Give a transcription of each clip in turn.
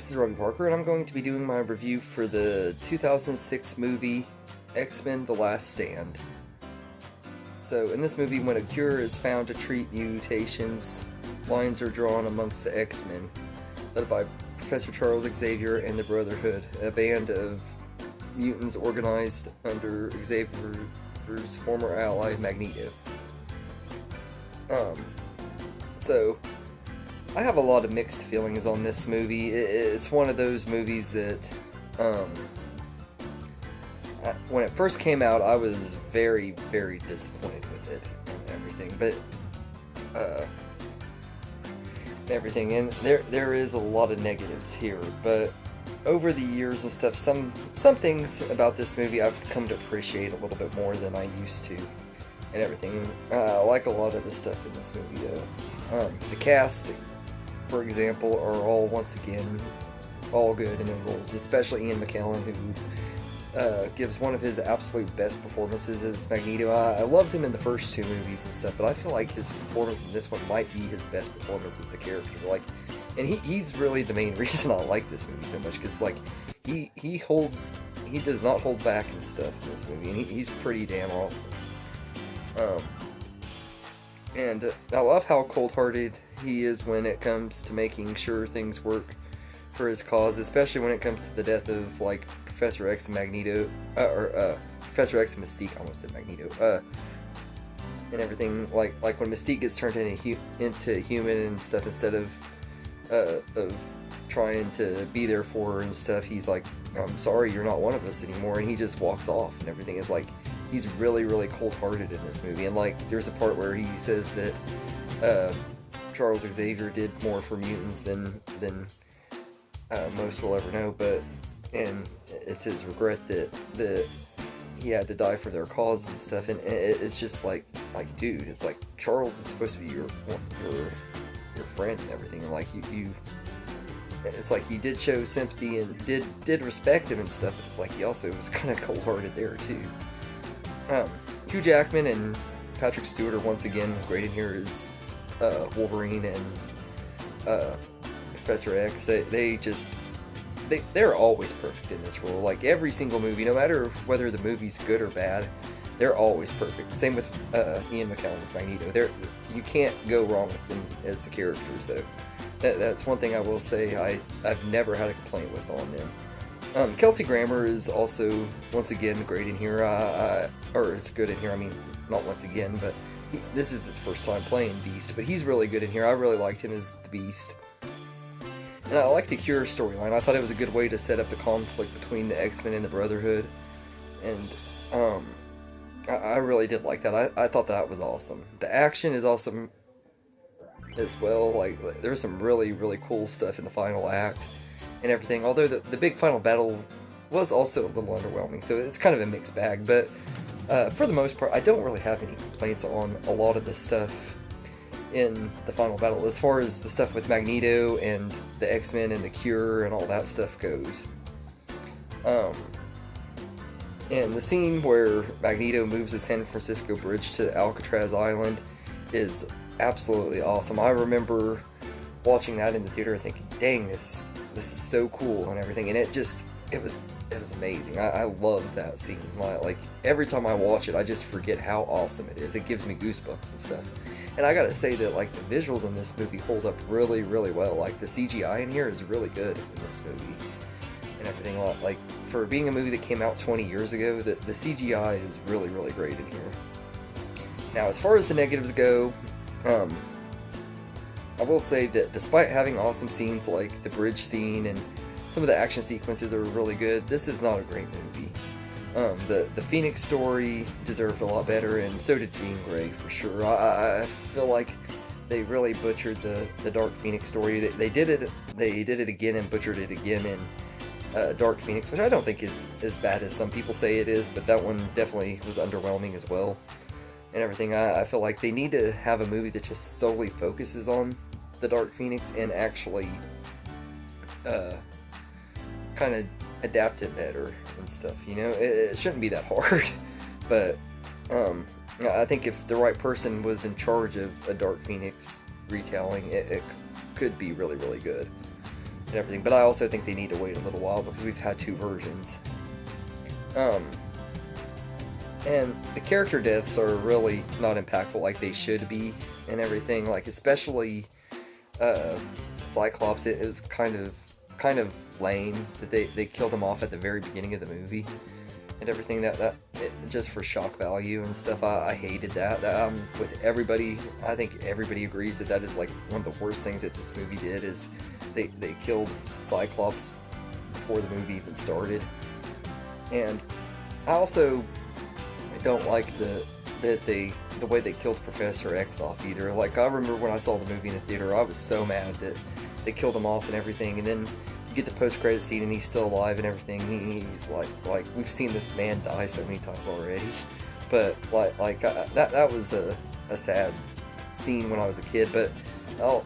this is Robbie Parker, and I'm going to be doing my review for the 2006 movie X-Men: The Last Stand. So, in this movie, when a cure is found to treat mutations, lines are drawn amongst the X-Men, led by Professor Charles Xavier and the Brotherhood, a band of mutants organized under Xavier's former ally, Magneto. So, I have a lot of mixed feelings on this movie. It's one of those movies that, when it first came out, I was very, very disappointed with it and everything. And there is a lot of negatives here. But over the years and stuff, some things about this movie I've come to appreciate a little bit more than I used to, and everything. I like a lot of the stuff in this movie, though. The cast, for example, are all, once again, all good in their roles, especially Ian McKellen, who gives one of his absolute best performances as Magneto. I loved him in the first two movies and stuff, but I feel like his performance in this one might be his best performance as a character. And he's really the main reason I like this movie so much, because he does not hold back and stuff in this movie, and he's pretty damn awesome. And I love how cold-hearted he is when it comes to making sure things work for his cause, especially when it comes to the death of, Professor X and Magneto, Professor X and Mystique. I almost said Magneto, and everything, like when Mystique gets turned into human and stuff, instead of trying to be there for her and stuff, he's like, I'm sorry, you're not one of us anymore, and he just walks off and everything. Is he's really, really cold-hearted in this movie, and there's a part where he says that Charles Xavier did more for mutants than most will ever know, and it's his regret that he had to die for their cause and stuff, and it's just dude, it's Charles is supposed to be your friend and everything, and it's he did show sympathy and did respect him and stuff, but it's he also was kind of cold-hearted there too. Hugh Jackman and Patrick Stewart are once again great in here as Wolverine and Professor X. They're always perfect in this role. Every single movie, no matter whether the movie's good or bad, they're always perfect. Same with Ian McKellen as Magneto. You can't go wrong with them as the characters, though. That's one thing I will say I've never had a complaint with on them. Kelsey Grammer is also, once again, great in here, or is good in here, not once again, but this is his first time playing Beast, but he's really good in here. I really liked him as the Beast. And I like the Cure storyline. I thought it was a good way to set up the conflict between the X-Men and the Brotherhood, and I really did like that. I thought that was awesome. The action is awesome as well. There's some really, really cool stuff in the final act and everything, although the big final battle was also a little underwhelming, so it's kind of a mixed bag, but for the most part, I don't really have any complaints on a lot of the stuff in the final battle, as far as the stuff with Magneto and the X-Men and the Cure and all that stuff goes. And the scene where Magneto moves the San Francisco Bridge to Alcatraz Island is absolutely awesome. I remember watching that in the theater and thinking, dang, this is so cool and everything, and it was amazing. I love that scene. Every time I watch it, I just forget how awesome it is. It gives me goosebumps and stuff. And I gotta say that the visuals in this movie hold up really, really well. The CGI in here is really good in this movie and everything. For being a movie that came out 20 years ago, the CGI is really, really great in here. Now, as far as the negatives go, I will say that despite having awesome scenes like the bridge scene and some of the action sequences are really good, this is not a great movie. The Phoenix story deserved a lot better, and so did Jean Grey, for sure. I feel like they really butchered the Dark Phoenix story. They did it again and butchered it again in Dark Phoenix, which I don't think is as bad as some people say it is, but that one definitely was underwhelming as well and everything. I feel like they need to have a movie that just solely focuses on the Dark Phoenix and actually kind of adapt it better and stuff, it shouldn't be that hard, but I think if the right person was in charge of a Dark Phoenix retelling, it could be really, really good. and everything. But I also think they need to wait a little while because we've had 2 versions. And the character deaths are really not impactful like they should be and everything. Like, especially Cyclops, it is kind of lame that they killed him off at the very beginning of the movie and everything. Just for shock value and stuff. I hated that. With everybody, I think everybody agrees that is like one of the worst things that this movie did, is they killed Cyclops before the movie even started. And I also don't like the way they killed Professor X off either. Like, I remember when I saw the movie in the theater, I was so mad that they killed him off and everything, and then you get the post-credit scene and he's still alive and everything. He's like we've seen this man die so many times already, but that was a sad scene when I was a kid. But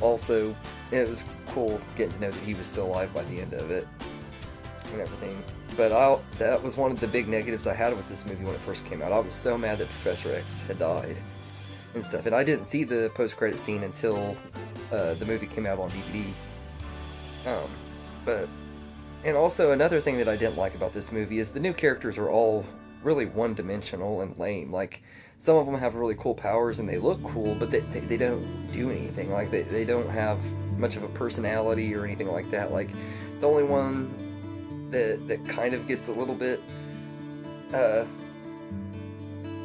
also it was cool getting to know that he was still alive by the end of it and everything. But that was one of the big negatives I had with this movie when it first came out. I was so mad that Professor X had died and stuff, and I didn't see the post-credit scene until the movie came out on DVD. And also another thing that I didn't like about this movie is the new characters are all really one-dimensional and lame. Like, some of them have really cool powers and they look cool, but they don't do anything. Like, they don't have much of a personality or anything like that. Like, the only one that kind of gets a little bit of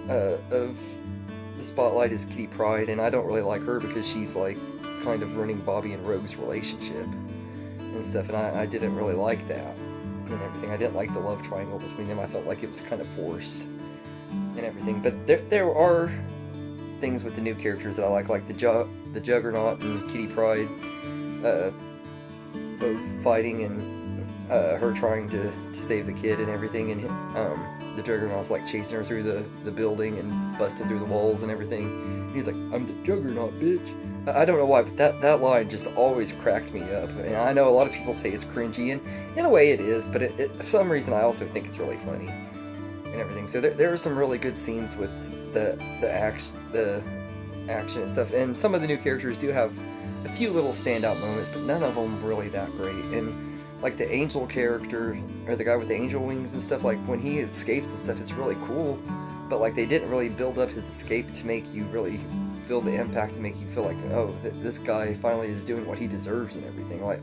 the spotlight is Kitty Pryde, and I don't really like her because she's like kind of running Bobby and Rogue's relationship and stuff, and I didn't really like that and everything. I didn't like the love triangle between them. I felt like it was kind of forced and everything. But there are things with the new characters that I like the Juggernaut and Kitty Pryde both fighting, and her trying to save the kid and everything, and the Juggernaut's like chasing her through the building and busting through the walls and everything. And he's like, "I'm the Juggernaut, bitch." I don't know why, but that line just always cracked me up. And I know a lot of people say it's cringy, and in a way it is, but for some reason I also think it's really funny and everything. So there are some really good scenes with the action and stuff, and some of the new characters do have a few little standout moments, but none of them really that great. And like the Angel character, or the guy with the angel wings and stuff, like when he escapes and stuff, it's really cool, but like they didn't really build up his escape to make you really feel the impact, to make you feel like, oh, this guy finally is doing what he deserves and everything. Like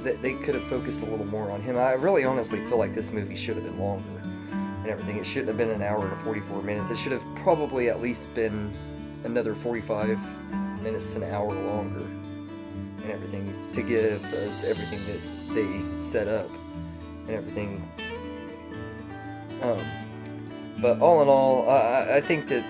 they could have focused a little more on him. I really honestly feel like this movie should have been longer and everything. It shouldn't have been an hour and 44 minutes. It should have probably at least been another 45 minutes to an hour longer and everything, to give us everything that they set up and everything. But all in all, I think that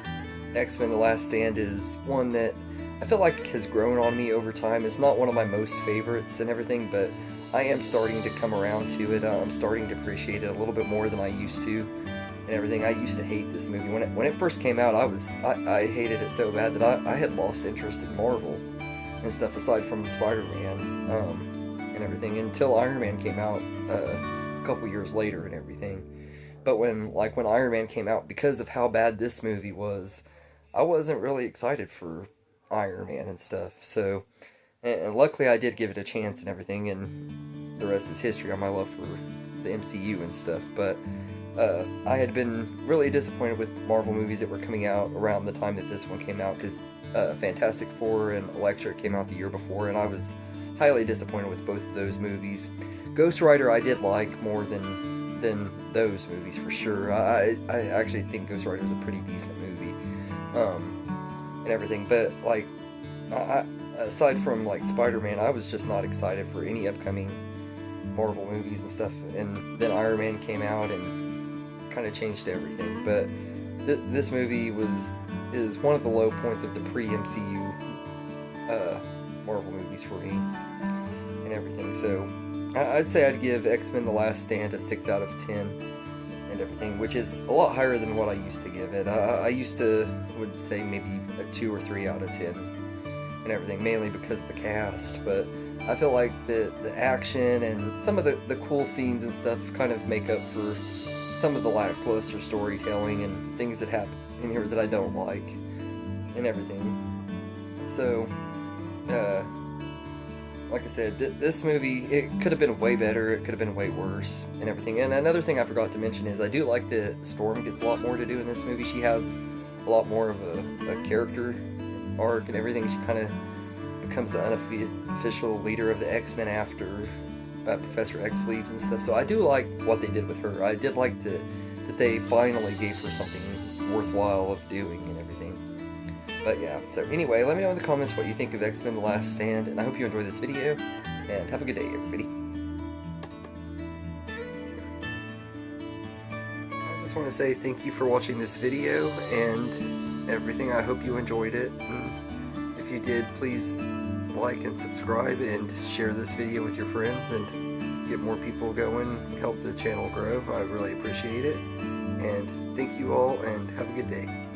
X-Men The Last Stand is one that I feel like has grown on me over time. It's not one of my most favorites and everything, but I am starting to come around to it. I'm starting to appreciate it a little bit more than I used to and everything. I used to hate this movie. When it first came out, I hated it so bad that I had lost interest in Marvel and stuff, aside from Spider-Man and everything, until Iron Man came out a couple years later and everything. But when Iron Man came out, because of how bad this movie was, I wasn't really excited for Iron Man and stuff. So, and luckily I did give it a chance and everything, and the rest is history on my love for the MCU and stuff. But I had been really disappointed with Marvel movies that were coming out around the time that this one came out, because Fantastic Four and Elektra came out the year before, and I was highly disappointed with both of those movies. Ghost Rider I did like more than those movies, for sure. I actually think Ghost Rider is a pretty decent movie and everything, but like aside from like Spider-Man, I was just not excited for any upcoming Marvel movies and stuff. And then Iron Man came out and kind of changed everything. But this movie is one of the low points of the pre-MCU Marvel movies for me and everything. So I'd say I'd give X-Men The Last Stand a 6 out of 10 and everything, which is a lot higher than what I used to give it. I would say maybe a 2 or 3 out of 10 and everything, mainly because of the cast. But I feel like the action and some of the cool scenes and stuff kind of make up for some of the lackluster storytelling and things that happen in here that I don't like and everything. So, like I said, this movie, it could have been way better, it could have been way worse, and everything. And another thing I forgot to mention is I do like that Storm gets a lot more to do in this movie. She has a lot more of a character arc and everything. She kind of becomes the unofficial leader of the X-Men after Professor X leaves and stuff. So I do like what they did with her. I did like that they finally gave her something worthwhile of doing and everything. But yeah, so anyway, let me know in the comments what you think of X-Men The Last Stand, and I hope you enjoyed this video, and have a good day, everybody. I just want to say thank you for watching this video and everything. I hope you enjoyed it. And if you did, please like and subscribe and share this video with your friends and get more people going, help the channel grow. I really appreciate it. And thank you all, and have a good day.